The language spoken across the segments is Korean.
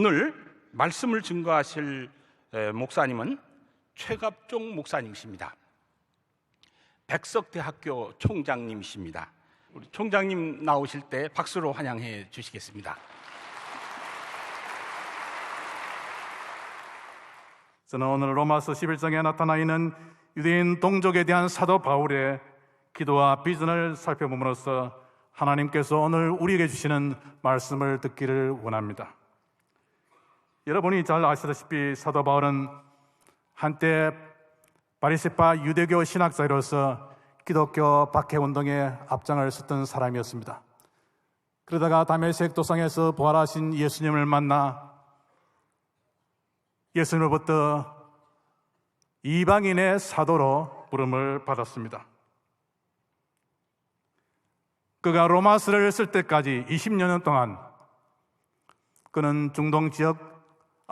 오늘 말씀을 증거하실 목사님은 최갑종 목사님이십니다. 백석대학교 총장님이십니다. 우리 총장님 나오실 때 박수로 환영해 주시겠습니다. 저는 오늘 로마서 11장에 나타나 있는 유대인 동족에 대한 사도 바울의 기도와 비전을 살펴봄으로써 하나님께서 오늘 우리에게 주시는 말씀을 듣기를 원합니다. 여러분이 잘 아시다시피 사도 바울은 한때 바리새파 유대교 신학자로서 기독교 박해운동에 앞장을 섰던 사람이었습니다. 그러다가 다메섹 도상에서 부활하신 예수님을 만나 예수님으로부터 이방인의 사도로 부름을 받았습니다. 그가 로마서를 쓸 때까지 20여 년 동안 그는 중동 지역,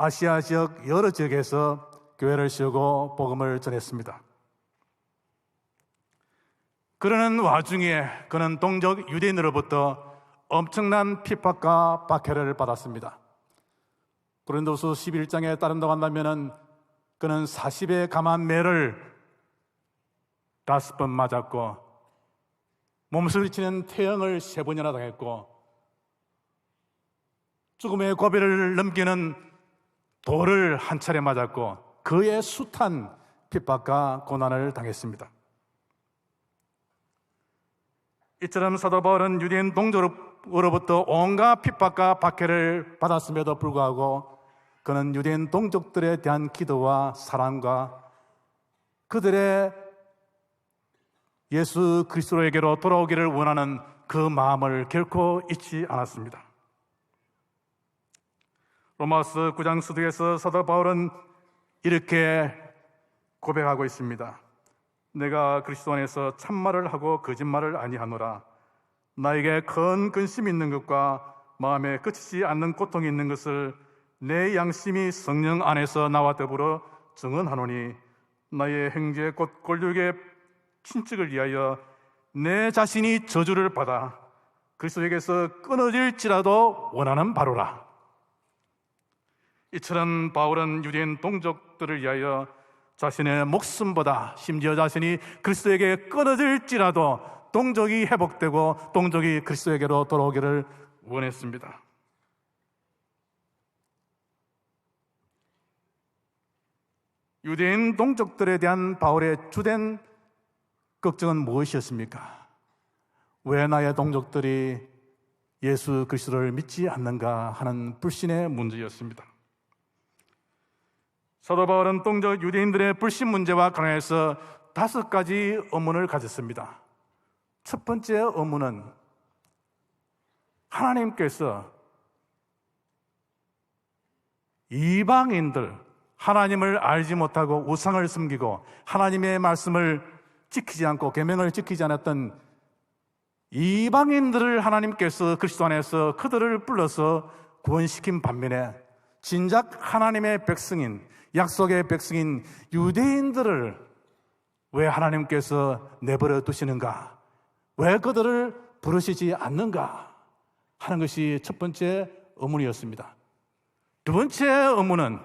아시아 지역 여러 지역에서 교회를 세우고 복음을 전했습니다. 그러는 와중에 그는 동족 유대인으로부터 엄청난 핍박과 박해를 받았습니다. 고린도서 11장에 따른다고 한다면 그는 40의 감한 매를 5번 맞았고 몸서리치는 태형을 3번이나 당했고 죽음의 고비를 넘기는 돌을 한 차례 맞았고 그의 숱한 핍박과 고난을 당했습니다. 이처럼 사도 바울은 유대인 동족으로부터 온갖 핍박과 박해를 받았음에도 불구하고 그는 유대인 동족들에 대한 기도와 사랑과 그들의 예수 그리스도에게로 돌아오기를 원하는 그 마음을 결코 잊지 않았습니다. 로마서 9장 서두에서 사도 바울은 이렇게 고백하고 있습니다. 내가 그리스도 안에서 참말을 하고 거짓말을 아니하노라. 나에게 큰 근심이 있는 것과 마음에 그치지 않는 고통이 있는 것을 내 양심이 성령 안에서 나와 더불어 증언하노니 나의 형제 곧 골육의 친척을 위하여 내 자신이 저주를 받아 그리스도에게서 끊어질지라도 원하는 바로라. 이처럼 바울은 유대인 동족들을 위하여 자신의 목숨보다 심지어 자신이 그리스도에게 끊어질지라도 동족이 회복되고 동족이 그리스도에게로 돌아오기를 원했습니다. 유대인 동족들에 대한 바울의 주된 걱정은 무엇이었습니까? 왜 나의 동족들이 예수 그리스도를 믿지 않는가 하는 불신의 문제였습니다. 사도 바울은 동족 유대인들의 불신 문제와 관련해서 5가지 의문을 가졌습니다. 첫 번째 의문은 하나님께서 이방인들, 하나님을 알지 못하고 우상을 섬기고 하나님의 말씀을 지키지 않고 계명을 지키지 않았던 이방인들을 하나님께서 그리스도 안에서 그들을 불러서 구원시킨 반면에 진작 하나님의 백성인, 약속의 백성인 유대인들을 왜 하나님께서 내버려 두시는가? 왜 그들을 부르시지 않는가? 하는 것이 첫 번째 의문이었습니다. 두 번째 의문은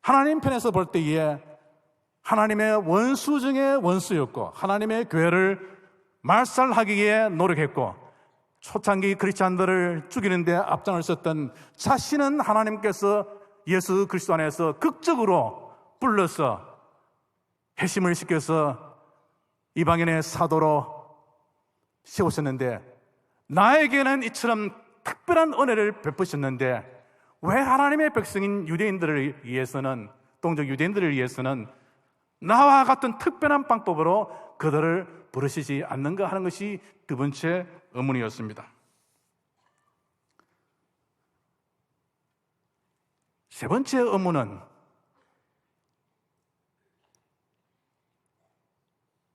하나님 편에서 볼 때에 하나님의 원수 중에 원수였고 하나님의 교회를 말살하기 위해 노력했고 초창기 크리스찬들을 죽이는 데 앞장을 섰던 자신은 하나님께서 예수 그리스도 안에서 극적으로 불러서 회심을 시켜서 이방인의 사도로 세우셨는데 나에게는 이처럼 특별한 은혜를 베푸셨는데 왜 하나님의 백성인 유대인들을 위해서는 동족 유대인들을 위해서는 나와 같은 특별한 방법으로 그들을 부르시지 않는가 하는 것이 두 번째 의문이었습니다. 세 번째 의문은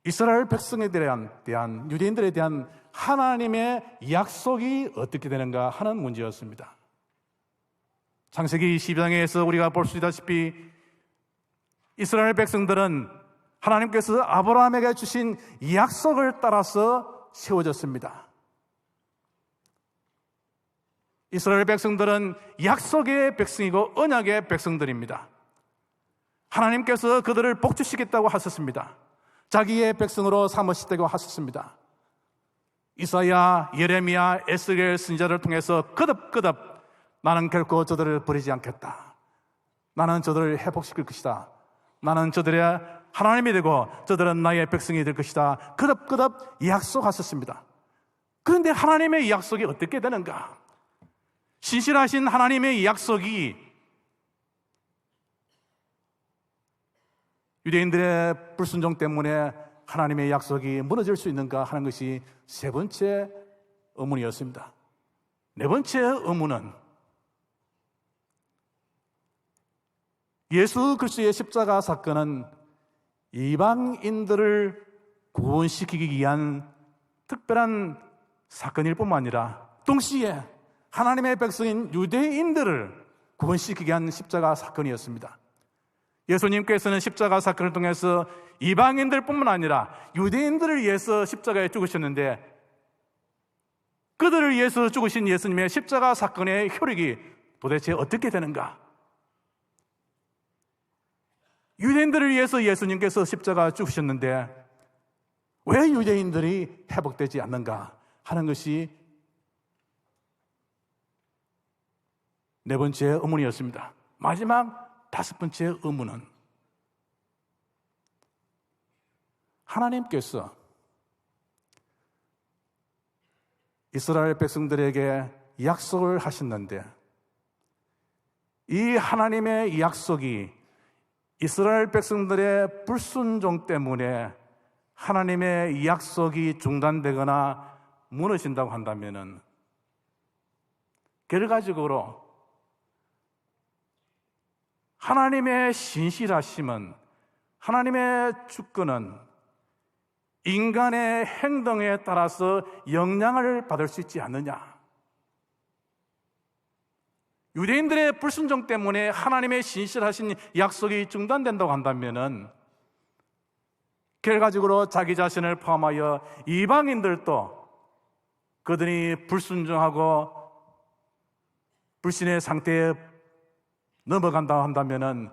이스라엘 백성에 대한 유대인들에 대한 하나님의 약속이 어떻게 되는가 하는 문제였습니다. 창세기 12장에서 우리가 볼 수 있다시피 이스라엘 백성들은 하나님께서 아브라함에게 주신 약속을 따라서 세워졌습니다. 이스라엘 백성들은 약속의 백성이고 언약의 백성들입니다. 하나님께서 그들을 복주시겠다고 하셨습니다. 자기의 백성으로 삼으시다고 하셨습니다. 이사야, 예레미야, 에스겔 선지자를 통해서 거듭거듭 나는 결코 저들을 버리지 않겠다. 나는 저들을 회복시킬 것이다. 나는 저들의 하나님이 되고 저들은 나의 백성이 될 것이다. 거듭거듭 약속하셨습니다. 그런데 하나님의 약속이 어떻게 되는가? 신실하신 하나님의 약속이 유대인들의 불순종 때문에 하나님의 약속이 무너질 수 있는가 하는 것이 세 번째 의문이었습니다. 네 번째 의문은 예수 그리스도의 십자가 사건은 이방인들을 구원시키기 위한 특별한 사건일 뿐만 아니라 동시에 하나님의 백성인 유대인들을 구원시키기 위한 십자가 사건이었습니다. 예수님께서는 십자가 사건을 통해서 이방인들 뿐만 아니라 유대인들을 위해서 십자가에 죽으셨는데 그들을 위해서 죽으신 예수님의 십자가 사건의 효력이 도대체 어떻게 되는가? 유대인들을 위해서 예수님께서 십자가 죽으셨는데 왜 유대인들이 회복되지 않는가 하는 것이 네 번째 의문이었습니다. 마지막 다섯 번째 의문은 하나님께서 이스라엘 백성들에게 약속을 하셨는데 이 하나님의 약속이 이스라엘 백성들의 불순종 때문에 하나님의 약속이 중단되거나 무너진다고 한다면 결과적으로 하나님의 신실하심은, 하나님의 주권은 인간의 행동에 따라서 영향을 받을 수 있지 않느냐. 유대인들의 불순종 때문에 하나님의 신실하신 약속이 중단된다고 한다면 결과적으로 자기 자신을 포함하여 이방인들도 그들이 불순종하고 불신의 상태에 넘어간다고 한다면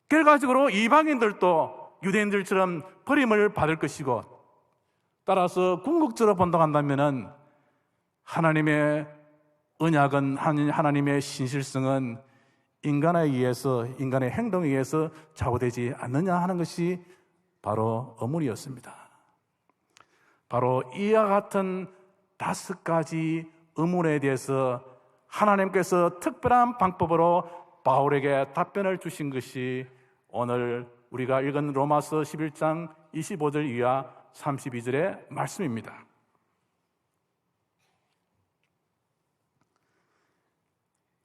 결과적으로 이방인들도 유대인들처럼 버림을 받을 것이고 따라서 궁극적으로 본다고 한다면 하나님의 언약은, 하나님의 신실성은 인간에 의해서, 인간의 행동에 의해서 좌우되지 않느냐 하는 것이 바로 의문이었습니다. 바로 이와 같은 다섯 가지 의문에 대해서 하나님께서 특별한 방법으로 바울에게 답변을 주신 것이 오늘 우리가 읽은 로마서 11장 25절 이하 32절의 말씀입니다.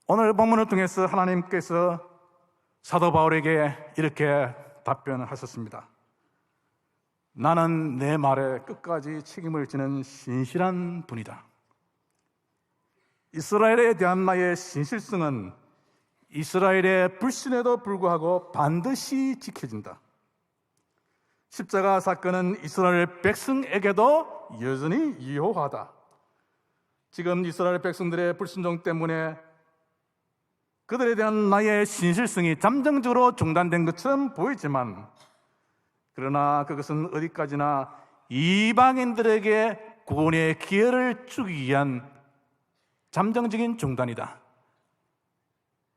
오늘 본문을 통해서 하나님께서 사도 바울에게 이렇게 답변을 하셨습니다. 나는 내 말에 끝까지 책임을 지는 신실한 분이다. 이스라엘에 대한 나의 신실성은 이스라엘의 불신에도 불구하고 반드시 지켜진다. 십자가 사건은 이스라엘 백성에게도 여전히 유효하다. 지금 이스라엘 백성들의 불순종 때문에 그들에 대한 나의 신실성이 잠정적으로 중단된 것처럼 보이지만 그러나 그것은 어디까지나 이방인들에게 구원의 기회를 주기 위한 잠정적인 중단이다.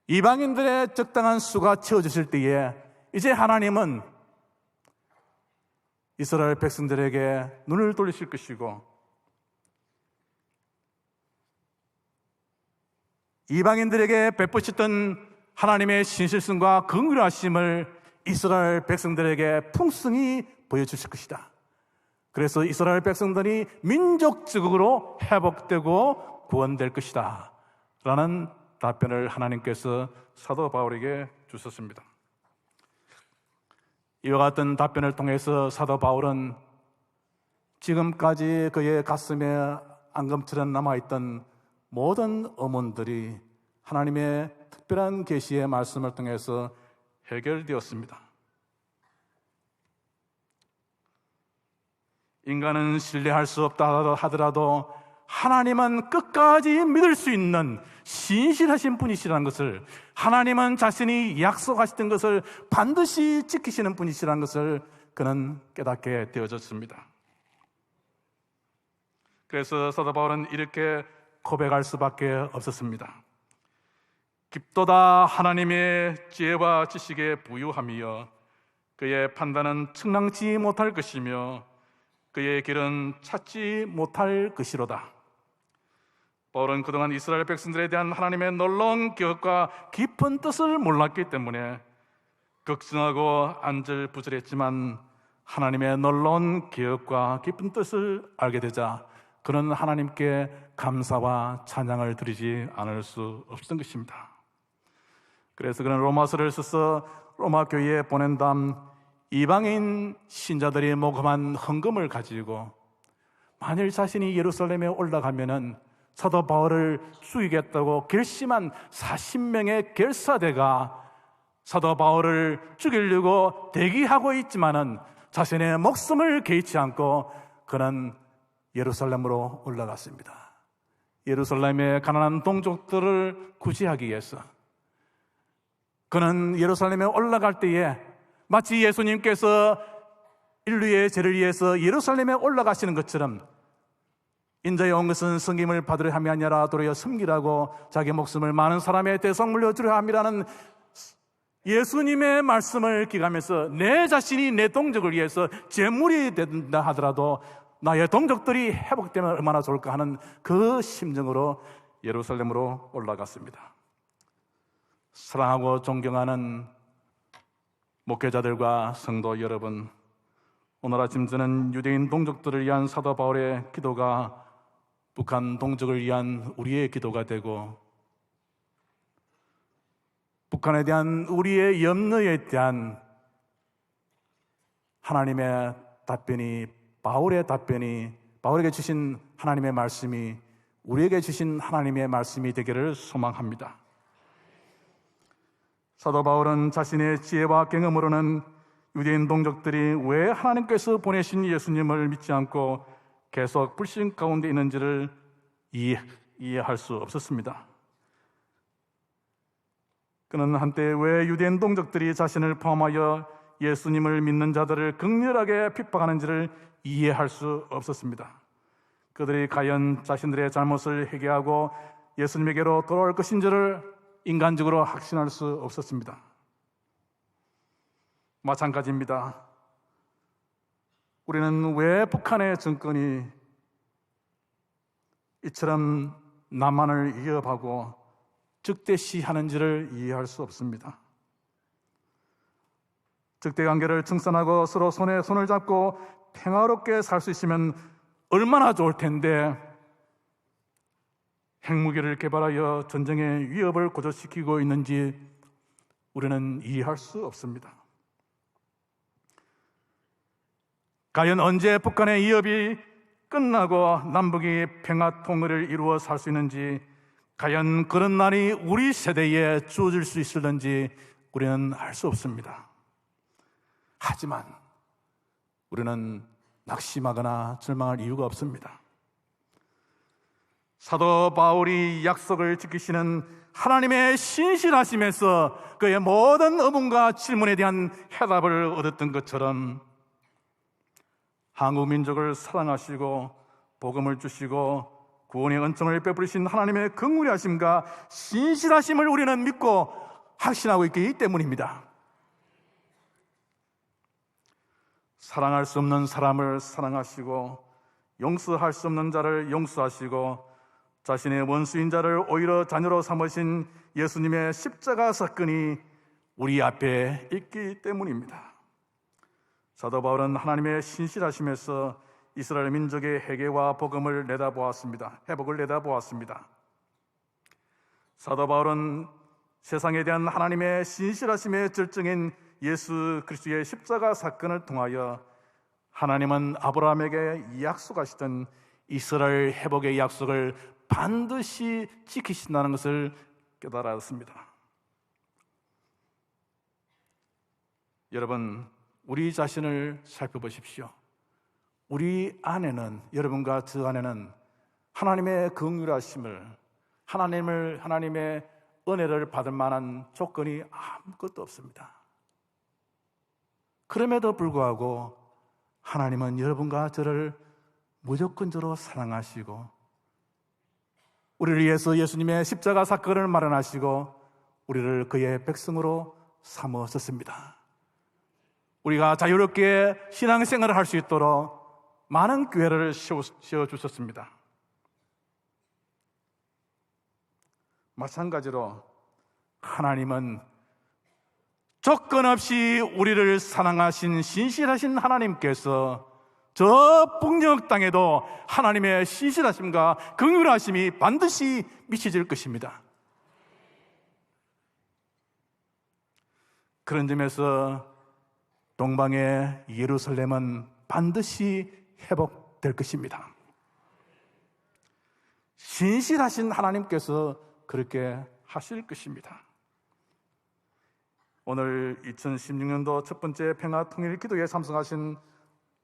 이방인들의 적당한 수가 채워졌을 때에 이제 하나님은 이스라엘 백성들에게 눈을 돌리실 것이고 이방인들에게 베푸셨던 하나님의 신실성과 긍휼하심을 이스라엘 백성들에게 풍성히 보여주실 것이다. 그래서 이스라엘 백성들이 민족적으로 회복되고 구원될 것이다 라는 답변을 하나님께서 사도 바울에게 주셨습니다. 이와 같은 답변을 통해서 사도 바울은 지금까지 그의 가슴에 앙금처럼 남아있던 모든 의문들이 하나님의 특별한 계시의 말씀을 통해서 해결되었습니다. 인간은 신뢰할 수 없다 하더라도 하나님은 끝까지 믿을 수 있는 신실하신 분이시라는 것을, 하나님은 자신이 약속하셨던 것을 반드시 지키시는 분이시라는 것을 그는 깨닫게 되어졌습니다. 그래서 사도 바울은 이렇게 고백할 수밖에 없었습니다. 깊도다 하나님의 지혜와 지식에 부유함이여 그의 판단은 측량치 못할 것이며 그의 길은 찾지 못할 것이로다. 바울은 그동안 이스라엘 백성들에 대한 하나님의 놀라운 기억과 깊은 뜻을 몰랐기 때문에 걱정하고 안절부절했지만 하나님의 놀라운 기억과 깊은 뜻을 알게 되자 그는 하나님께 감사와 찬양을 드리지 않을 수 없었던 것입니다. 그래서 그는 로마서를 써서 로마 교회에 보낸 다음 이방인 신자들이 모금한 헌금을 가지고 만일 자신이 예루살렘에 올라가면은 사도 바울을 죽이겠다고 결심한 40명의 결사대가 사도 바울을 죽이려고 대기하고 있지만은 자신의 목숨을 개의치 않고 그는 예루살렘으로 올라갔습니다. 예루살렘의 가난한 동족들을 구제하기 위해서 그는 예루살렘에 올라갈 때에 마치 예수님께서 인류의 죄를 위해서 예루살렘에 올라가시는 것처럼 인자에 온 것은 섬김을 받으려 함이 아니라 도리어 섬기라고 자기 목숨을 많은 사람의 대속 물려주려 함이라는 예수님의 말씀을 기가면서 내 자신이 내 동족을 위해서 제물이 된다 하더라도 나의 동족들이 회복되면 얼마나 좋을까 하는 그 심정으로 예루살렘으로 올라갔습니다. 사랑하고 존경하는 목회자들과 성도 여러분, 오늘 아침 저는 유대인 동족들을 위한 사도 바울의 기도가 북한 동족을 위한 우리의 기도가 되고 북한에 대한 우리의 염려에 대한 하나님의 답변이, 바울의 답변이, 바울에게 주신 하나님의 말씀이 우리에게 주신 하나님의 말씀이 되기를 소망합니다. 사도 바울은 자신의 지혜와 경험으로는 유대인 동족들이 왜 하나님께서 보내신 예수님을 믿지 않고 계속 불신 가운데 있는지를 이해할 수 없었습니다. 그는 한때 왜 유대인 동족들이 자신을 포함하여 예수님을 믿는 자들을 극렬하게 핍박하는지를 이해할 수 없었습니다. 그들이 과연 자신들의 잘못을 회개하고 예수님에게로 돌아올 것인지를 인간적으로 확신할 수 없었습니다. 마찬가지입니다. 우리는 왜 북한의 정권이 이처럼 남한을 위협하고 적대시하는지를 이해할 수 없습니다. 적대관계를 청산하고 서로 손에 손을 잡고 평화롭게 살 수 있으면 얼마나 좋을 텐데 핵무기를 개발하여 전쟁의 위협을 고조시키고 있는지 우리는 이해할 수 없습니다. 과연 언제 북한의 위협이 끝나고 남북이 평화 통일을 이루어 살 수 있는지, 과연 그런 날이 우리 세대에 주어질 수 있을는지 우리는 알 수 없습니다. 하지만 우리는 낙심하거나 절망할 이유가 없습니다. 사도 바울이 약속을 지키시는 하나님의 신실하심에서 그의 모든 의문과 질문에 대한 해답을 얻었던 것처럼 한국 민족을 사랑하시고 복음을 주시고 구원의 은총을 베푸신 하나님의 긍휼하심과 신실하심을 우리는 믿고 확신하고 있기 때문입니다. 사랑할 수 없는 사람을 사랑하시고 용서할 수 없는 자를 용서하시고 자신의 원수인 자를 오히려 자녀로 삼으신 예수님의 십자가 사건이 우리 앞에 있기 때문입니다. 사도 바울은 하나님의 신실하심에서 이스라엘 민족의 회개와 복음을 내다보았습니다. 회복을 내다보았습니다. 사도 바울은 세상에 대한 하나님의 신실하심의 절정인 예수 그리스도의 십자가 사건을 통하여 하나님은 아브라함에게 약속하시던 이스라엘 회복의 약속을 반드시 지키신다는 것을 깨달았습니다. 여러분, 우리 자신을 살펴보십시오. 우리 안에는, 여러분과 저 안에는 하나님의 긍휼하심을, 하나님의 은혜를 받을 만한 조건이 아무것도 없습니다. 그럼에도 불구하고 하나님은 여러분과 저를 무조건적으로 사랑하시고 우리를 위해서 예수님의 십자가 사건을 마련하시고 우리를 그의 백성으로 삼으셨습니다. 우리가 자유롭게 신앙생활을 할 수 있도록 많은 교회를 세워주셨습니다. 마찬가지로 하나님은 조건 없이 우리를 사랑하신 신실하신 하나님께서 저 북녘 땅에도 하나님의 신실하심과 긍휼하심이 반드시 미쳐질 것입니다. 그런 점에서 동방의 예루살렘은 반드시 회복될 것입니다. 신실하신 하나님께서 그렇게 하실 것입니다. 오늘 2016년도 첫 번째 평화통일 기도에 참석하신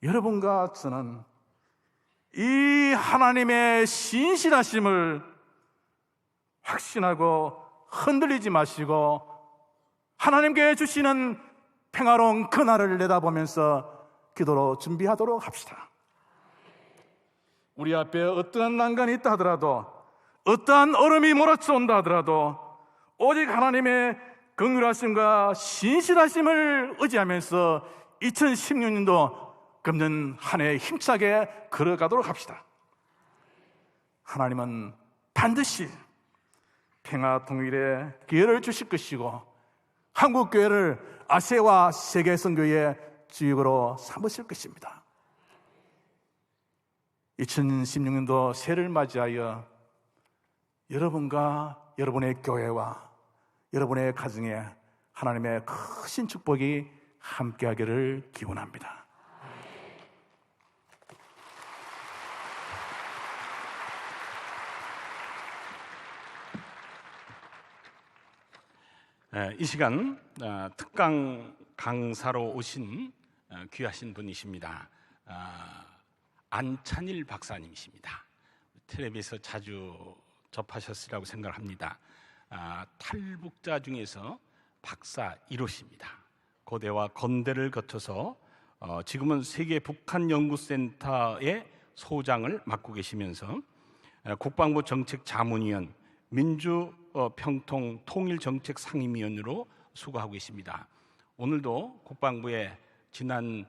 여러분과 저는 이 하나님의 신실하심을 확신하고 흔들리지 마시고 하나님께 주시는 평화로운 그날을 내다보면서 기도로 준비하도록 합시다. 우리 앞에 어떠한 난간이 있다 하더라도, 어떠한 얼음이 몰아쳐온다 하더라도 오직 하나님의 긍휼하심과 신실하심을 의지하면서 2016년도 금년 한 해 힘차게 걸어가도록 합시다. 하나님은 반드시 평화 통일의 기회를 주실 것이고 한국교회를 아시아와 세계 선교의 주역으로 삼으실 것입니다. 2016년도 새해를 맞이하여 여러분과 여러분의 교회와 여러분의 가정에 하나님의 크신 축복이 함께하기를 기원합니다. 이 시간 특강 강사로 오신 귀하신 분이십니다. 안찬일 박사님이십니다. 텔레비에서 자주 접하셨으리라고 생각합니다. 탈북자 중에서 박사 1호십니다. 고대와 건대를 거쳐서 지금은 세계 북한 연구센터의 소장을 맡고 계시면서 국방부 정책 자문위원, 민주평통 통일정책 상임위원으로 수고하고 계십니다. 오늘도 국방부의 지난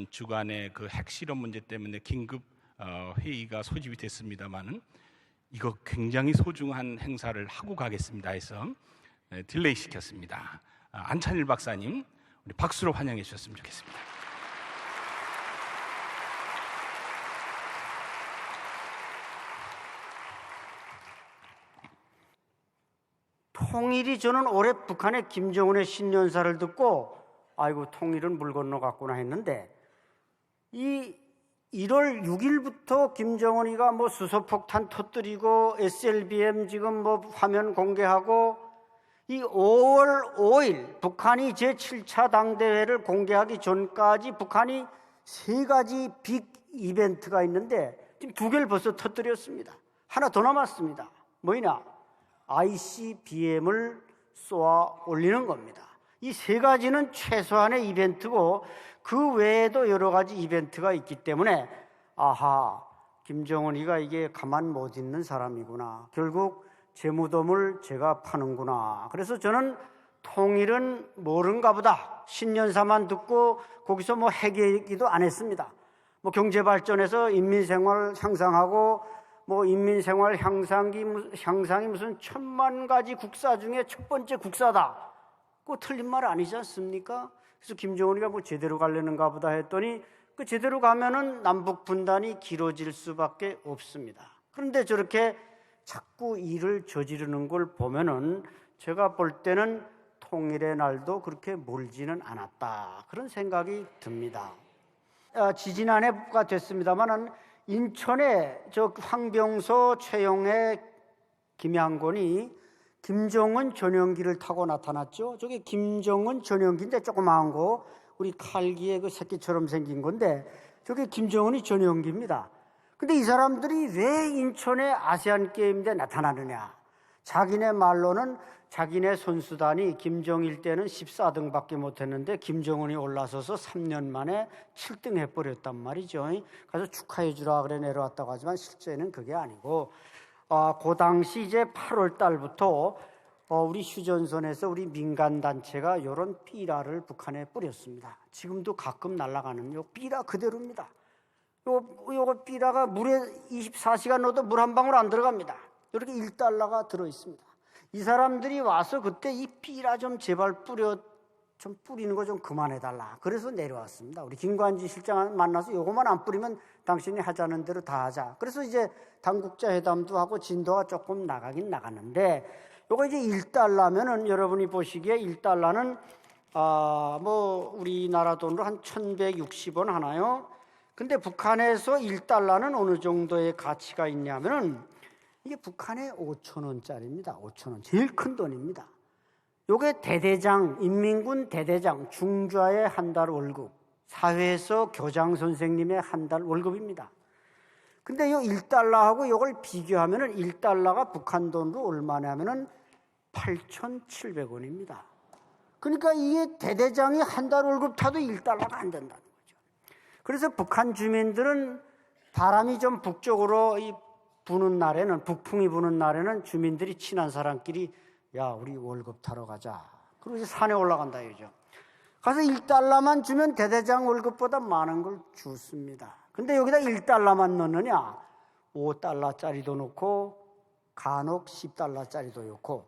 주간의 그 핵실험 문제 때문에 긴급 회의가 소집이 됐습니다만은 이거 굉장히 소중한 행사를 하고 가겠습니다 해서 딜레이 시켰습니다. 안찬일 박사님, 우리 박수로 환영해 주셨으면 좋겠습니다. 통일이, 저는 올해 북한의 김정은의 신년사를 듣고 아이고 통일은 물 건너갔구나 했는데, 이 1월 6일부터 김정은이가 뭐 수소폭탄 터뜨리고 SLBM 지금 뭐 화면 공개하고, 이 5월 5일 북한이 제7차 당대회를 공개하기 전까지 북한이 3가지 빅 이벤트가 있는데 지금 2개를 벌써 터뜨렸습니다. 하나 더 남았습니다. 뭐냐? ICBM을 쏘아 올리는 겁니다. 이 3가지는 최소한의 이벤트고 그 외에도 여러 가지 이벤트가 있기 때문에 아하, 김정은이가 이게 가만 못 있는 사람이구나. 결국 제 무덤을 제가 파는구나. 그래서 저는 통일은 모른가 보다. 신년사만 듣고 거기서 뭐 핵 얘기도 안 했습니다. 뭐 경제발전에서 인민생활 향상하고 뭐 인민생활 향상이 무슨 1000만 가지 국사 중에 첫 번째 국사다. 그거 틀린 말 아니지 않습니까? 그래서 김정은이가 뭐 제대로 가려는가 보다 했더니 그 제대로 가면은 남북 분단이 길어질 수밖에 없습니다. 그런데 저렇게 자꾸 일을 저지르는 걸 보면은 제가 볼 때는 통일의 날도 그렇게 멀지는 않았다, 그런 생각이 듭니다. 지지난해가 됐습니다만은 인천에 저 황병서, 최용해, 김양곤이 김정은 전용기를 타고 나타났죠. 저게 김정은 전용기인데 조그마한 거, 우리 칼기의 그 새끼처럼 생긴 건데 저게 김정은이 전용기입니다. 근데 이 사람들이 왜 인천의 아시안 게임 때 나타나느냐? 자기네 말로는 자기네 선수단이 김정일 때는 14등밖에 못했는데 김정은이 올라서서 3년 만에 7등 해버렸단 말이죠. 그래서 축하해 주라 그래 내려왔다고 하지만 실제는 그게 아니고 그 당시 이제 8월 달부터 우리 휴전선에서 우리 민간 단체가 이런 삐라를 북한에 뿌렸습니다. 지금도 가끔 날아가는 요 삐라 그대로입니다. 요거 삐라가 물에 24시간 넣어도 물 한 방울 안 들어갑니다. 이렇게 1달러가 들어 있습니다. 이 사람들이 와서 그때 이 삐라 좀 제발 좀 뿌리는 거 좀 그만해달라. 그래서 내려왔습니다. 우리 김관지 실장 만나서 요거만 안 뿌리면 당신이 하자는 대로 다 하자. 그래서 이제 당국자 회담도 하고 진도가 조금 나가긴 나갔는데 요거 이제 1달러면은 여러분이 보시기에 1달러는 뭐 우리나라 돈으로 한 1160원 하나요? 근데 북한에서 1달러는 어느 정도의 가치가 있냐면은 이게 북한의 5,000원짜리입니다. 5,000원. 제일 큰 돈입니다. 요게 대대장, 인민군 대대장, 중좌의 한 달 월급, 사회에서 교장 선생님의 한 달 월급입니다. 근데 요 1달러하고 요걸 비교하면은 1달러가 북한 돈으로 얼마냐면은 8,700원입니다. 그러니까 이게 대대장이 한 달 월급 타도 1달러가 안 된다는 거죠. 그래서 북한 주민들은 바람이 좀 북쪽으로 부는 날에는, 북풍이 부는 날에는 주민들이 친한 사람끼리 야, 우리 월급 타러 가자. 그리고 이제 산에 올라간다 이거죠. 가서 1달러만 주면 대대장 월급보다 많은 걸 줬습니다. 근데 여기다 1달러만 넣느냐? 5달러짜리도 넣고 간혹 10달러짜리도 넣고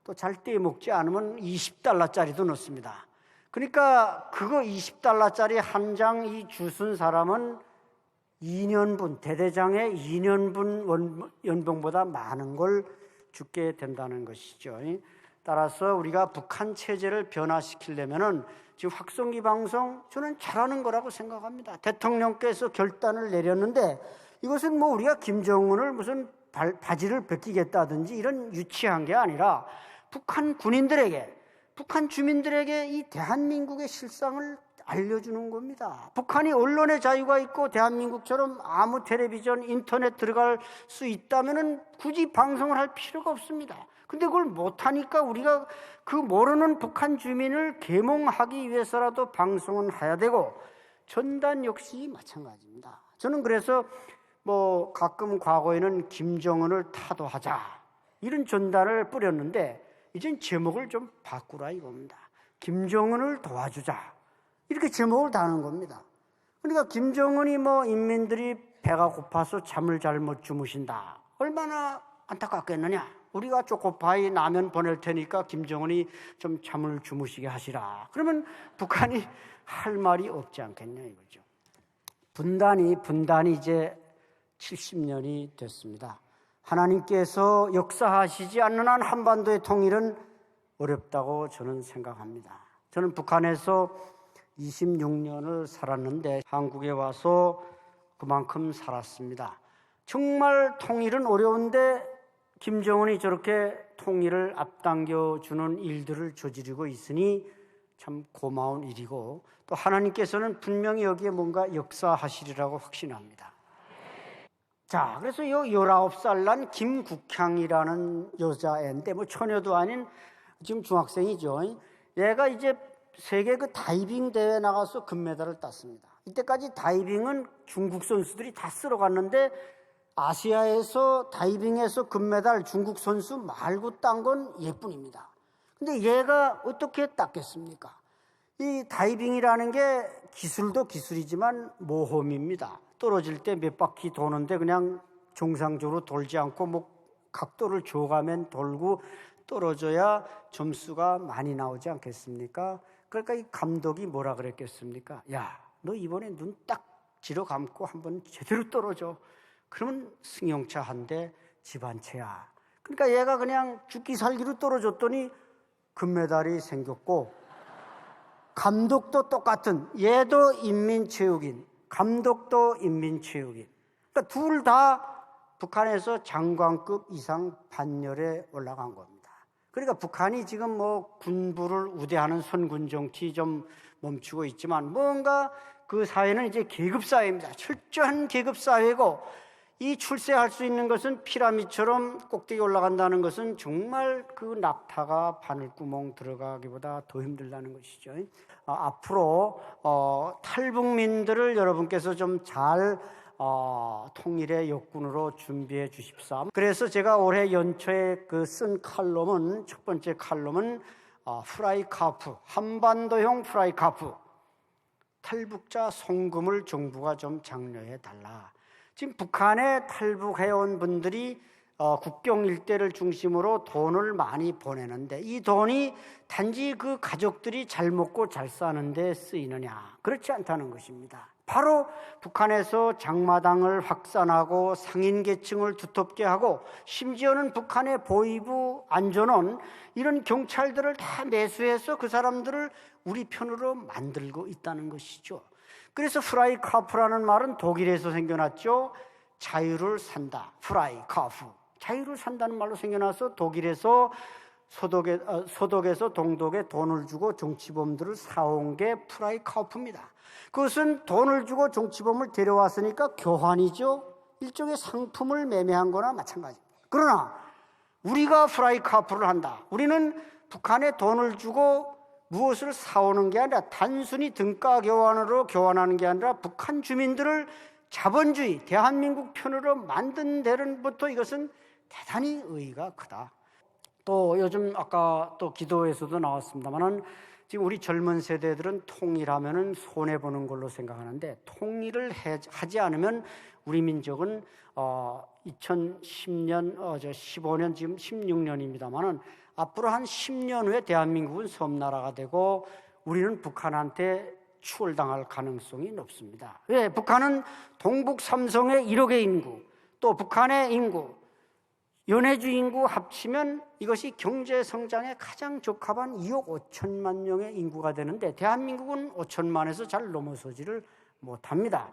또 잘 떼먹지 않으면 20달러짜리도 넣습니다. 그러니까 그거 20달러짜리 한 장 이 주순 사람은 2년분, 대대장의 2년분 연봉보다 많은 걸 죽게 된다는 것이죠. 따라서 우리가 북한 체제를 변화시키려면은 지금 확성기 방송 저는 잘하는 거라고 생각합니다. 대통령께서 결단을 내렸는데 이것은 뭐 우리가 김정은을 무슨 바지를 벗기겠다든지 이런 유치한 게 아니라 북한 군인들에게, 북한 주민들에게 이 대한민국의 실상을 알려주는 겁니다. 북한이 언론의 자유가 있고 대한민국처럼 아무 텔레비전, 인터넷 들어갈 수 있다면은 굳이 방송을 할 필요가 없습니다. 근데 그걸 못하니까 우리가 그 모르는 북한 주민을 계몽하기 위해서라도 방송은 해야 되고 전단 역시 마찬가지입니다. 저는 그래서 뭐 가끔 과거에는 김정은을 타도하자 이런 전단을 뿌렸는데 이젠 제목을 좀 바꾸라 이겁니다. 김정은을 도와주자. 이렇게 제목을 다는 겁니다. 그러니까 김정은이 뭐 인민들이 배가 고파서 잠을 잘 못 주무신다. 얼마나 안타깝겠느냐. 우리가 초코파이 라면 보낼 테니까 김정은이 좀 잠을 주무시게 하시라. 그러면 북한이 할 말이 없지 않겠냐 이거죠. 분단이 이제 70년이 됐습니다. 하나님께서 역사하시지 않는 한 한반도의 통일은 어렵다고 저는 생각합니다. 저는 북한에서 26년을 살았는데 한국에 와서 그만큼 살았습니다. 정말 통일은 어려운데 김정은이 저렇게 통일을 앞당겨주는 일들을 저지르고 있으니 참 고마운 일이고 또 하나님께서는 분명히 여기에 뭔가 역사하시리라고 확신합니다. 자, 그래서 요 19살 난 김국향이라는 여자애인데 뭐 처녀도 아닌 지금 중학생이죠. 얘가 이제 세계 그 다이빙 대회 나가서 금메달을 땄습니다. 이때까지 다이빙은 중국 선수들이 다 쓸어갔는데 아시아에서 다이빙에서 금메달 중국 선수 말고 딴 건 얘뿐입니다. 근데 얘가 어떻게 땄겠습니까? 이 다이빙이라는 게 기술도 기술이지만 모험입니다. 떨어질 때 몇 바퀴 도는데 그냥 정상적으로 돌지 않고 뭐 각도를 줘가면 돌고 떨어져야 점수가 많이 나오지 않겠습니까? 그러니까 이 감독이 뭐라 그랬겠습니까? 야, 너 이번에 눈 딱 지러 감고 한번 제대로 떨어져. 그러면 승용차 한 대, 집 한 채야. 그러니까 얘가 그냥 죽기 살기로 떨어졌더니 금메달이 생겼고 감독도 똑같은, 얘도 인민체육인, 감독도 인민체육인. 그러니까 둘 다 북한에서 장관급 이상 반열에 올라간 겁니다. 그러니까 북한이 지금 뭐 군부를 우대하는 선군 정치 좀 멈추고 있지만 뭔가 그 사회는 이제 계급 사회입니다. 철저한 계급 사회고 이 출세할 수 있는 것은 피라미드처럼 꼭대기 올라간다는 것은 정말 그 낙타가 바늘구멍 들어가기보다 더 힘들다는 것이죠. 앞으로 탈북민들을 여러분께서 좀 잘 통일의 역군으로 준비해 주십사. 그래서 제가 올해 연초에 쓴 칼럼은, 첫 번째 칼럼은 프라이카프, 한반도형 프라이카프, 탈북자 송금을 정부가 좀 장려해 달라. 지금 북한에 탈북해온 분들이 국경 일대를 중심으로 돈을 많이 보내는데 이 돈이 단지 그 가족들이 잘 먹고 잘 사는데 쓰이느냐? 그렇지 않다는 것입니다. 바로 북한에서 장마당을 확산하고 상인계층을 두텁게 하고 심지어는 북한의 보위부 안전원 이런 경찰들을 다 매수해서 그 사람들을 우리 편으로 만들고 있다는 것이죠. 그래서 프라이카프라는 말은 독일에서 생겨났죠. 자유를 산다. 프라이카프. 자유를 산다는 말로 생겨나서 독일에서 소독에서 동독에 돈을 주고 정치범들을 사온 게 프라이카프입니다. 그것은 돈을 주고 정치범을 데려왔으니까 교환이죠. 일종의 상품을 매매한 거나 마찬가지입니다. 그러나 우리가 프라이카프를 한다. 우리는 북한에 돈을 주고 무엇을 사오는 게 아니라 단순히 등가 교환으로 교환하는 게 아니라 북한 주민들을 자본주의, 대한민국 편으로 만든 데는부터 이것은 대단히 의의가 크다. 또 요즘 아까 또 기도에서도 나왔습니다만은 지금 우리 젊은 세대들은 통일하면은 손해 보는 걸로 생각하는데 통일을 하지 않으면 우리 민족은 2010년 15년 지금 16년입니다만은 앞으로 한 10년 후에 대한민국은 섬나라가 되고 우리는 북한한테 추월당할 가능성이 높습니다. 왜? 북한은 동북 삼성의 1억의 인구, 또 북한의 인구, 연해주 인구 합치면 이것이 경제 성장에 가장 적합한 2억 5천만 명의 인구가 되는데 대한민국은 5천만에서 잘 넘어서지를 못합니다.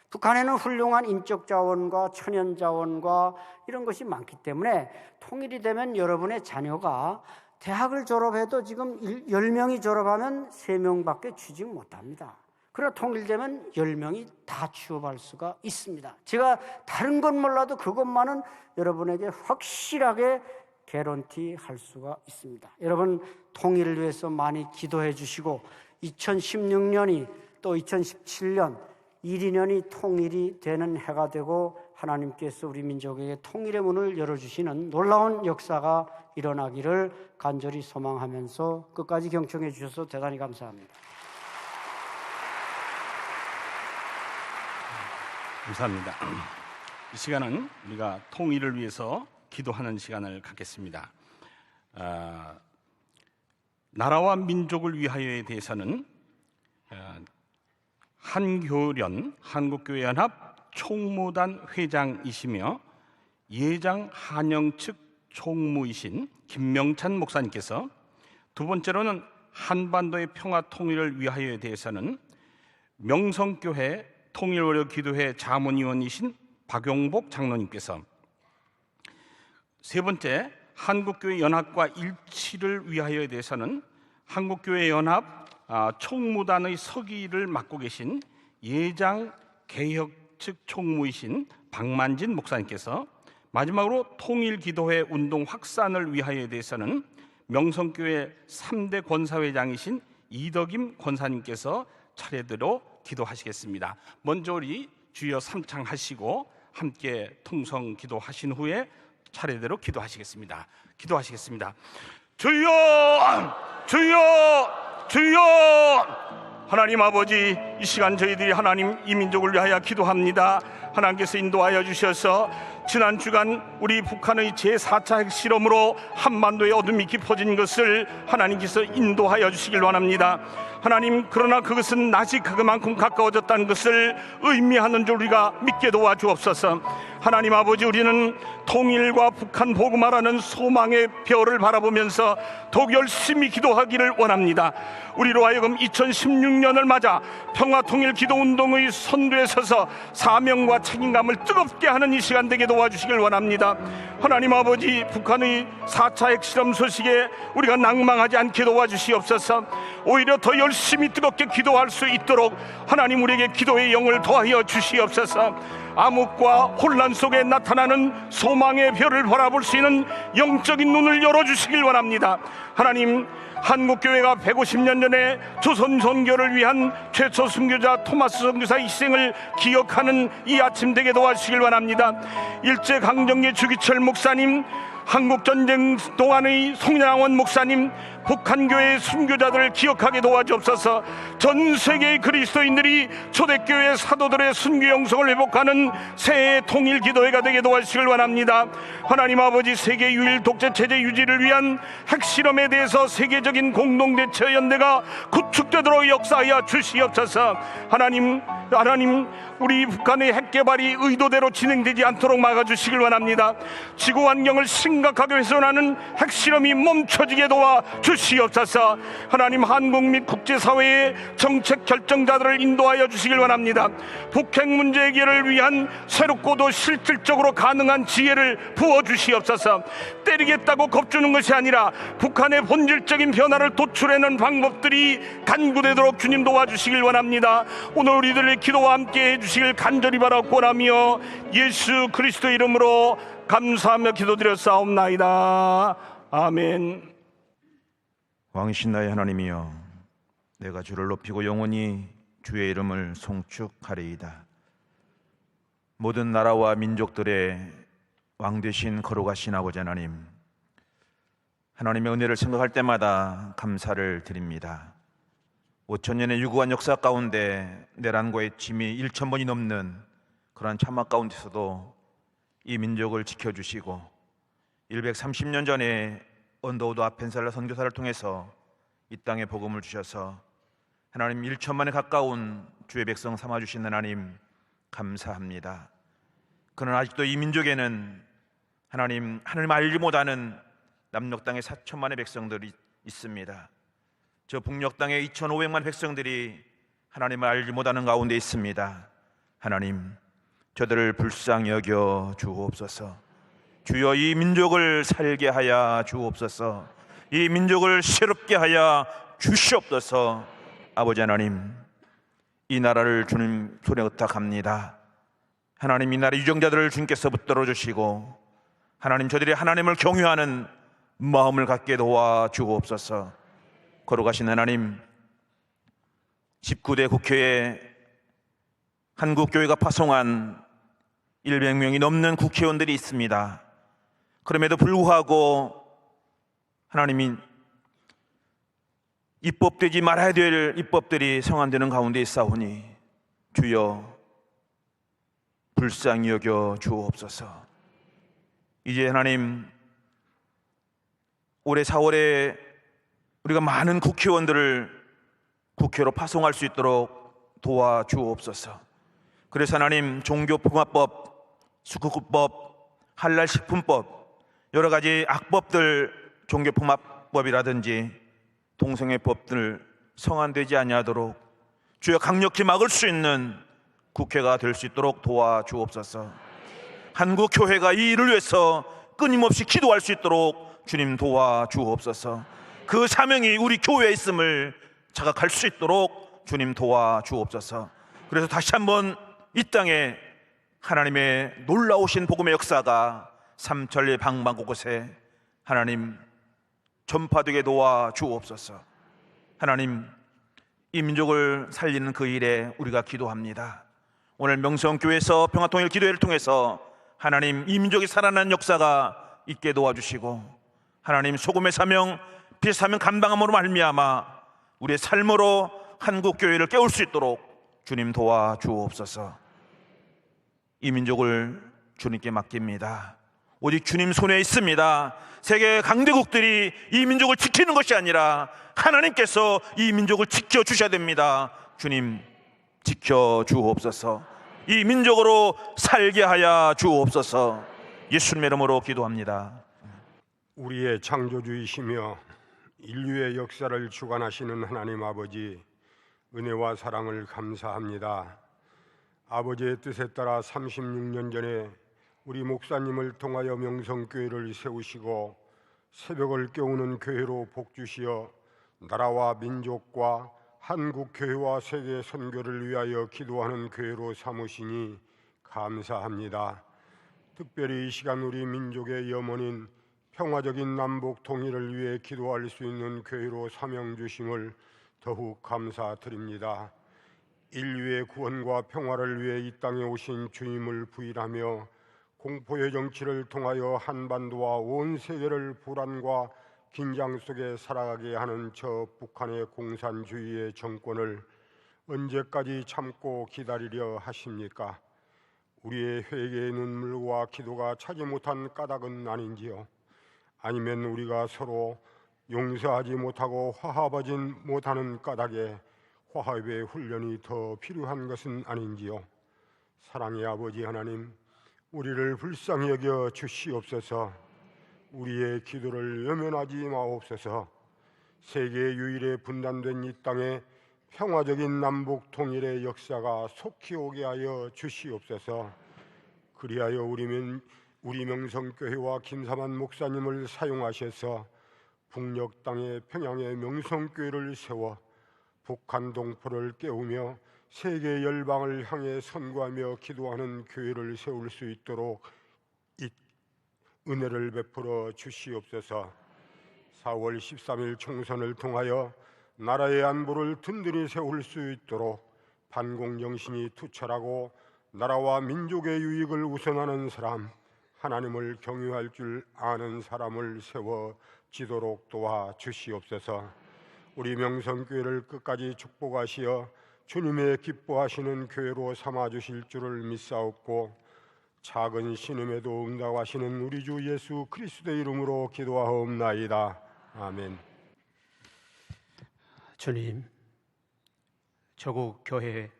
북한에는 훌륭한 인적 자원과 천연 자원과 이런 것이 많기 때문에 통일이 되면 여러분의 자녀가 대학을 졸업해도 지금 10명이 졸업하면 3명밖에 취직 못합니다. 그러나 통일되면 10명이 다 취업할 수가 있습니다. 제가 다른 건 몰라도 그것만은 여러분에게 확실하게 개런티 할 수가 있습니다. 여러분 통일을 위해서 많이 기도해 주시고 2016년이 또 2017년 1, 2년이 통일이 되는 해가 되고 하나님께서 우리 민족에게 통일의 문을 열어주시는 놀라운 역사가 일어나기를 간절히 소망하면서 끝까지 경청해 주셔서 대단히 감사합니다. 감사합니다. 이 시간은 우리가 통일을 위해서 기도하는 시간을 갖겠습니다. 나라와 민족을 위하여에 대해서는 한교련 한국교회연합 총무단 회장이시며 예장 한영 측 총무이신 김명찬 목사님께서, 두 번째로는 한반도의 평화 통일을 위하여에 대해서는 명성교회 통일월요 기도회 자문위원이신 박용복 장로님께서, 세 번째 한국교회 연합과 일치를 위하여에 대해서는 한국교회 연합 총무단의 서기를 맡고 계신 예장 개혁 측 총무이신 박만진 목사님께서, 마지막으로 통일기도회 운동 확산을 위하여에 대해서는 명성교회 3대 권사회장이신 이덕임 권사님께서 차례대로 기도하시겠습니다. 먼저 우리 주여 삼창하시고 함께 통성 기도하신 후에 차례대로 기도하시겠습니다. 기도하시겠습니다. 주여, 주여, 주여. 하나님 아버지, 이 시간 저희들이 하나님 이 민족을 위하여 기도합니다. 하나님께서 인도하여 주셔서 지난 주간 우리 북한의 제4차 핵실험으로 한반도의 어둠이 깊어진 것을 하나님께서 인도하여 주시길 원합니다. 하나님, 그러나 그것은 낮이 그만큼 가까워졌다는 것을 의미하는 줄 우리가 믿게 도와주옵소서. 하나님 아버지, 우리는 통일과 북한 복음화라는 소망의 별을 바라보면서 더욱 열심히 기도하기를 원합니다. 우리로 하여금 2016년을 맞아 평화통일 기도운동의 선두에 서서 사명과 책임감을 뜨겁게 하는 이 시간 되게 도와주시길 원합니다. 하나님 아버지, 북한의 4차 핵실험 소식에 우리가 낭망하지 않게 도와주시옵소서. 오히려 더 열심히 뜨겁게 기도할 수 있도록 하나님 우리에게 기도의 영을 더하여 주시옵소서. 암흑과 혼란 속에 나타나는 소망의 별을 바라볼 수 있는 영적인 눈을 열어주시길 원합니다. 하나님, 한국교회가 150년 전에 조선 선교를 위한 최초 선교자 토마스 선교사의 희생을 기억하는 이 아침 되게 도와주시길 원합니다. 일제강점기 주기철 목사님, 한국전쟁 동안의 송양원 목사님, 북한교회의 순교자들을 기억하게 도와주옵소서. 전 세계의 그리스도인들이 초대교회 사도들의 순교 영성을 회복하는 새해 통일 기도회가 되게 도와주시길 원합니다. 하나님 아버지, 세계 유일 독재 체제 유지를 위한 핵실험에 대해서 세계적인 공동대처 연대가 구축되도록 역사하여 주시옵소서. 하나님, 우리 북한의 핵 개발이 의도대로 진행되지 않도록 막아주시길 원합니다. 지구 환경을 심각하게 훼손하는 핵실험이 멈춰지게 도와 주시옵소서. 하나님, 한국 및 국제사회의 정책 결정자들을 인도하여 주시길 원합니다. 북핵 문제 해결을 위한 새롭고도 실질적으로 가능한 지혜를 부어주시옵소서. 때리겠다고 겁주는 것이 아니라 북한의 본질적인 변화를 도출해내는 방법들이 간구되도록 주님 도와주시길 원합니다. 오늘 우리들의 기도와 함께 해주시길 간절히 바라고나며 예수 그리스도 이름으로 감사하며 기도드렸사옵나이다. 아멘. 왕이신 나의 하나님이여, 내가 주를 높이고 영원히 주의 이름을 송축하리이다. 모든 나라와 민족들의 왕 되신 거룩하신 아버지 하나님, 하나님의 은혜를 생각할 때마다 감사를 드립니다. 5,000년의 유구한 역사 가운데 내란과의 짐이 1,000번이 넘는 그러한 참막 가운데서도 이 민족을 지켜주시고 130년 전에 언더우드 아펜셀러 선교사를 통해서 이 땅에 복음을 주셔서 하나님 1천만에 가까운 주의 백성 삼아주신 하나님 감사합니다. 그러나 아직도 이 민족에는 하나님, 하나님 알지 못하는 남녘 땅에 4천만의 백성들이 있습니다. 저 북녘 땅에 2,500만 백성들이 하나님을 알지 못하는 가운데 있습니다. 하나님, 저들을 불쌍히 여겨 주옵소서. 주여, 이 민족을 살게 하여 주옵소서. 이 민족을 새롭게 하여 주시옵소서. 아버지 하나님, 이 나라를 주님 손에 의탁합니다. 하나님, 이 나라 유정자들을 주님께서 붙들어 주시고 하나님, 저들이 하나님을 경외하는 마음을 갖게 도와 주옵소서. 거룩하신 하나님, 19대 국회에 한국교회가 파송한 100명이 넘는 국회의원들이 있습니다. 그럼에도 불구하고 하나님이 입법되지 말아야 될 입법들이 성안되는 가운데 있사오니 주여 불쌍히 여겨 주옵소서. 이제 하나님, 올해 4월에 우리가 많은 국회의원들을 국회로 파송할 수 있도록 도와주옵소서. 그래서 하나님, 종교통합법, 수국법, 할랄식품법, 여러 가지 악법들, 종교통합법이라든지 동성애법들 성안되지 아니하도록 주여 강력히 막을 수 있는 국회가 될 수 있도록 도와주옵소서. 한국교회가 이 일을 위해서 끊임없이 기도할 수 있도록 주님 도와주옵소서. 그 사명이 우리 교회에 있음을 자각할 수 있도록 주님 도와주옵소서. 그래서 다시 한번 이 땅에 하나님의 놀라우신 복음의 역사가 삼천리 방방 곳곳에 하나님 전파되게 도와주옵소서. 하나님, 이 민족을 살리는 그 일에 우리가 기도합니다. 오늘 명성교회에서 평화통일 기도회를 통해서 하나님, 이 민족이 살아나는 역사가 있게 도와주시고 하나님, 소금의 사명, 빛의 사명 감당함으로 말미암아 우리의 삶으로 한국교회를 깨울 수 있도록 주님 도와주옵소서. 이 민족을 주님께 맡깁니다. 오직 주님 손에 있습니다. 세계 강대국들이 이 민족을 지키는 것이 아니라 하나님께서 이 민족을 지켜주셔야 됩니다. 주님 지켜주옵소서. 이 민족으로 살게 하여 주옵소서. 예수님의 이름으로 기도합니다. 우리의 창조주이시며 인류의 역사를 주관하시는 하나님 아버지, 은혜와 사랑을 감사합니다. 아버지의 뜻에 따라 36년 전에 우리 목사님을 통하여 명성교회를 세우시고 새벽을 깨우는 교회로 복주시어 나라와 민족과 한국교회와 세계 선교를 위하여 기도하는 교회로 삼으시니 감사합니다. 특별히 이 시간 우리 민족의 염원인 평화적인 남북 통일을 위해 기도할 수 있는 교회로 사명 주심을 더욱 감사드립니다. 인류의 구원과 평화를 위해 이 땅에 오신 주님을 부인하며 공포의 정치를 통하여 한반도와 온 세계를 불안과 긴장 속에 살아가게 하는 저 북한의 공산주의의 정권을 언제까지 참고 기다리려 하십니까? 우리의 회개의 눈물과 기도가 차지 못한 까닭은 아닌지요? 아니면 우리가 서로 용서하지 못하고 화합하지 못하는 까닭에 화합의 훈련이 더 필요한 것은 아닌지요? 사랑의 아버지 하나님, 우리를 불쌍히 여겨 주시옵소서. 우리의 기도를 외면하지 마옵소서. 세계 유일의 분단된 이 땅에 평화적인 남북 통일의 역사가 속히 오게 하여 주시옵소서. 그리하여 우리 명성교회와 김사만 목사님을 사용하셔서 북녘 땅의 평양의 명성교회를 세워 북한 동포를 깨우며 세계 열방을 향해 선구하며 기도하는 교회를 세울 수 있도록 이 은혜를 베풀어 주시옵소서. 4월 13일 총선을 통하여 나라의 안보를 든든히 세울 수 있도록 반공정신이 투철하고 나라와 민족의 유익을 우선하는 사람, 하나님을 경유할 줄 아는 사람을 세워지도록 도와주시옵소서. 우리 명성교회를 끝까지 축복하시어 주님의 기뻐하시는 교회로 삼아주실 줄을 믿사옵고 작은 신음에도 응답하시는 우리 주 예수 그리스도의 이름으로 기도하옵나이다. 아멘. 주님, 조국 교회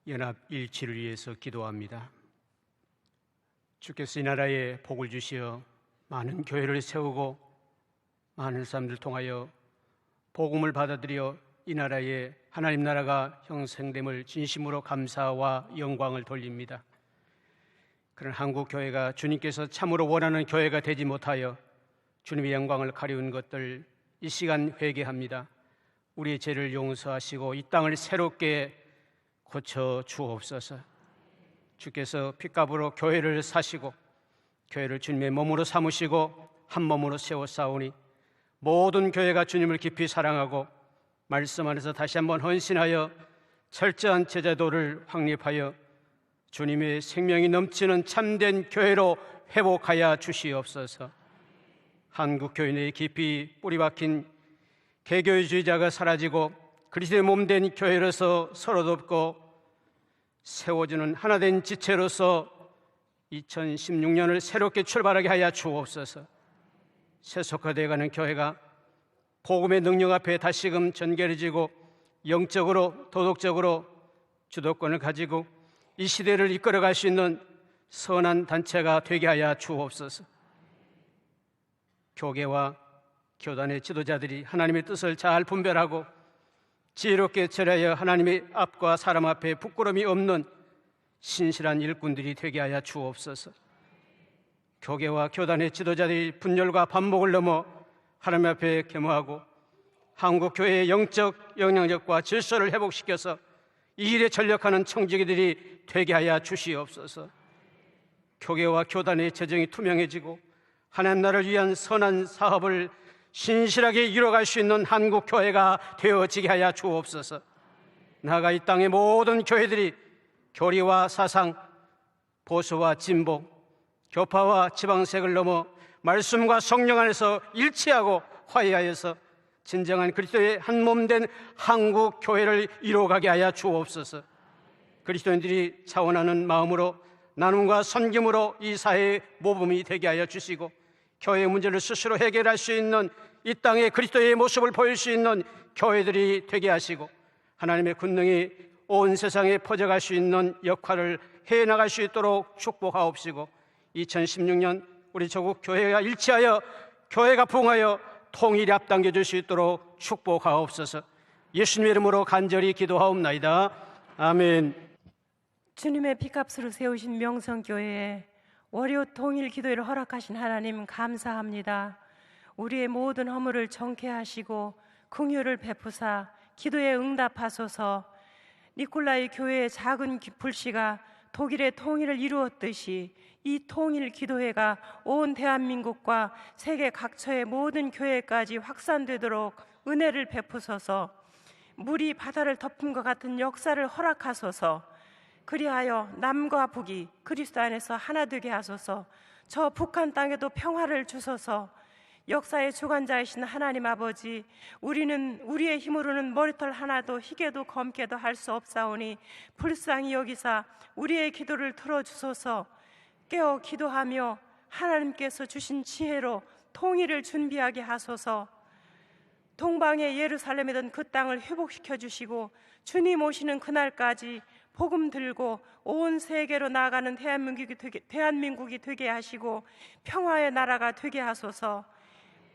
연합 일치를 위해서 기도합니다. 주께서 이 나라에 복을 주시어 많은 교회를 세우고 많은 사람들 통하여 복음을 받아들여 이 나라에 하나님 나라가 형성됨을 진심으로 감사와 영광을 돌립니다. 그런 한국 교회가 주님께서 참으로 원하는 교회가 되지 못하여 주님의 영광을 가리운 것들 이 시간 회개합니다. 우리의 죄를 용서하시고 이 땅을 새롭게 고쳐 주옵소서. 주께서 핏값으로 교회를 사시고 교회를 주님의 몸으로 삼으시고 한 몸으로 세워 싸우니 모든 교회가 주님을 깊이 사랑하고 말씀 안에서 다시 한번 헌신하여 철저한 제자도를 확립하여 주님의 생명이 넘치는 참된 교회로 회복하여 주시옵소서. 한국 교회 내에 깊이 뿌리박힌 개교주의자가 사라지고 그리스도의 몸된 교회로서 서로 돕고 세워지는 하나된 지체로서 2016년을 새롭게 출발하게 하여 주옵소서. 세속화되어가는 교회가 복음의 능력 앞에 다시금 전결해지고 영적으로 도덕적으로 주도권을 가지고 이 시대를 이끌어갈 수 있는 선한 단체가 되게 하여 주옵소서. 교계와 교단의 지도자들이 하나님의 뜻을 잘 분별하고 지혜롭게 처리하여 하나님의 앞과 사람 앞에 부끄러움이 없는 신실한 일꾼들이 되게 하여 주옵소서. 교계와 교단의 지도자들이 분열과 반목을 넘어 하나님 앞에 겸허하고 한국 교회의 영적 영향력과 질서를 회복시켜서 이 일에 전력하는 청지기들이 되게 하여 주시옵소서. 교계와 교단의 재정이 투명해지고 하나님 나라를 위한 선한 사업을 신실하게 이뤄갈 수 있는 한국 교회가 되어지게 하여 주옵소서. 나아가 이 땅의 모든 교회들이 교리와 사상, 보수와 진보, 교파와 지방색을 넘어 말씀과 성령 안에서 일치하고 화해하여서 진정한 그리스도의 한 몸된 한국 교회를 이루어가게 하여 주옵소서. 그리스도인들이 차원하는 마음으로 나눔과 섬김으로 이 사회의 모범이 되게 하여 주시고 교회의 문제를 스스로 해결할 수 있는 이 땅에 그리스도의 모습을 보일 수 있는 교회들이 되게 하시고 하나님의 권능이 온 세상에 퍼져갈 수 있는 역할을 해나갈 수 있도록 축복하옵시고 2016년 우리 조국 교회가 일치하여 교회가 부흥하여 통일이 앞당겨질 수 있도록 축복하옵소서. 예수님의 이름으로 간절히 기도하옵나이다. 아멘. 주님의 피값으로 세우신 명성교회에 월요 통일 기도회를 허락하신 하나님 감사합니다. 우리의 모든 허물을 정케하시고 긍휼을 베푸사 기도에 응답하소서. 니콜라이 교회의 작은 불씨가 독일의 통일을 이루었듯이 이 통일 기도회가 온 대한민국과 세계 각처의 모든 교회까지 확산되도록 은혜를 베푸소서. 물이 바다를 덮은 것 같은 역사를 허락하소서. 그리하여 남과 북이 그리스도 안에서 하나 되게 하소서. 저 북한 땅에도 평화를 주소서. 역사의 주관자이신 하나님 아버지, 우리는 우리의 힘으로는 머리털 하나도 희게도 검게도 할 수 없사오니 불쌍히 여기사 우리의 기도를 들어주소서. 깨어 기도하며 하나님께서 주신 지혜로 통일을 준비하게 하소서. 동방의 예루살렘이던 그 땅을 회복시켜 주시고 주님 오시는 그날까지 복음 들고 온 세계로 나아가는 대한민국이 되게 하시고 평화의 나라가 되게 하소서.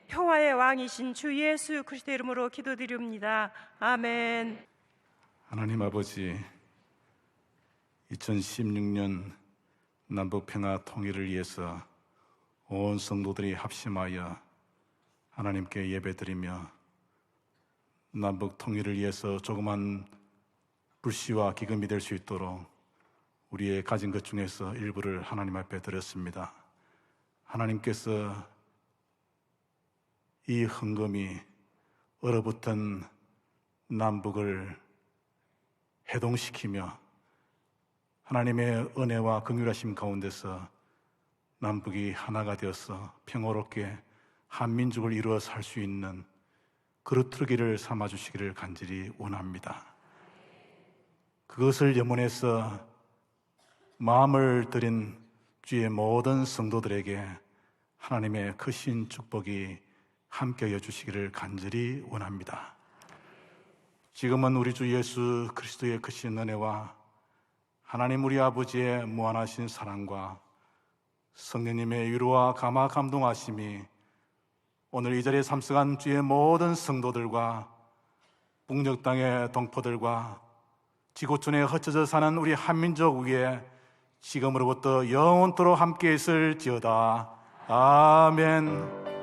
평화의 왕이신 주 예수 그리스도 이름으로 기도드립니다. 아멘. 하나님 아버지, 2016년 남북 평화 통일을 위해서 온 성도들이 합심하여 하나님께 예배드리며 남북 통일을 위해서 조그만 불씨와 기금이 될 수 있도록 우리의 가진 것 중에서 일부를 하나님 앞에 드렸습니다. 하나님께서 이 헌금이 얼어붙은 남북을 해동시키며 하나님의 은혜와 긍휼하심 가운데서 남북이 하나가 되어서 평화롭게 한민족을 이루어 살 수 있는 그릇트기를 삼아주시기를 간절히 원합니다. 그것을 염원해서 마음을 들인 주의 모든 성도들에게 하나님의 크신 축복이 함께하여 주시기를 간절히 원합니다. 지금은 우리 주 예수 그리스도의 크신 은혜와 하나님 우리 아버지의 무한하신 사랑과 성령님의 위로와 감화 감동하심이 오늘 이 자리에 참석한 주의 모든 성도들과 북녘 땅의 동포들과 지구촌에 흩어져 사는 우리 한민족 위에 지금으로부터 영원토록 함께 있을지어다. 아멘.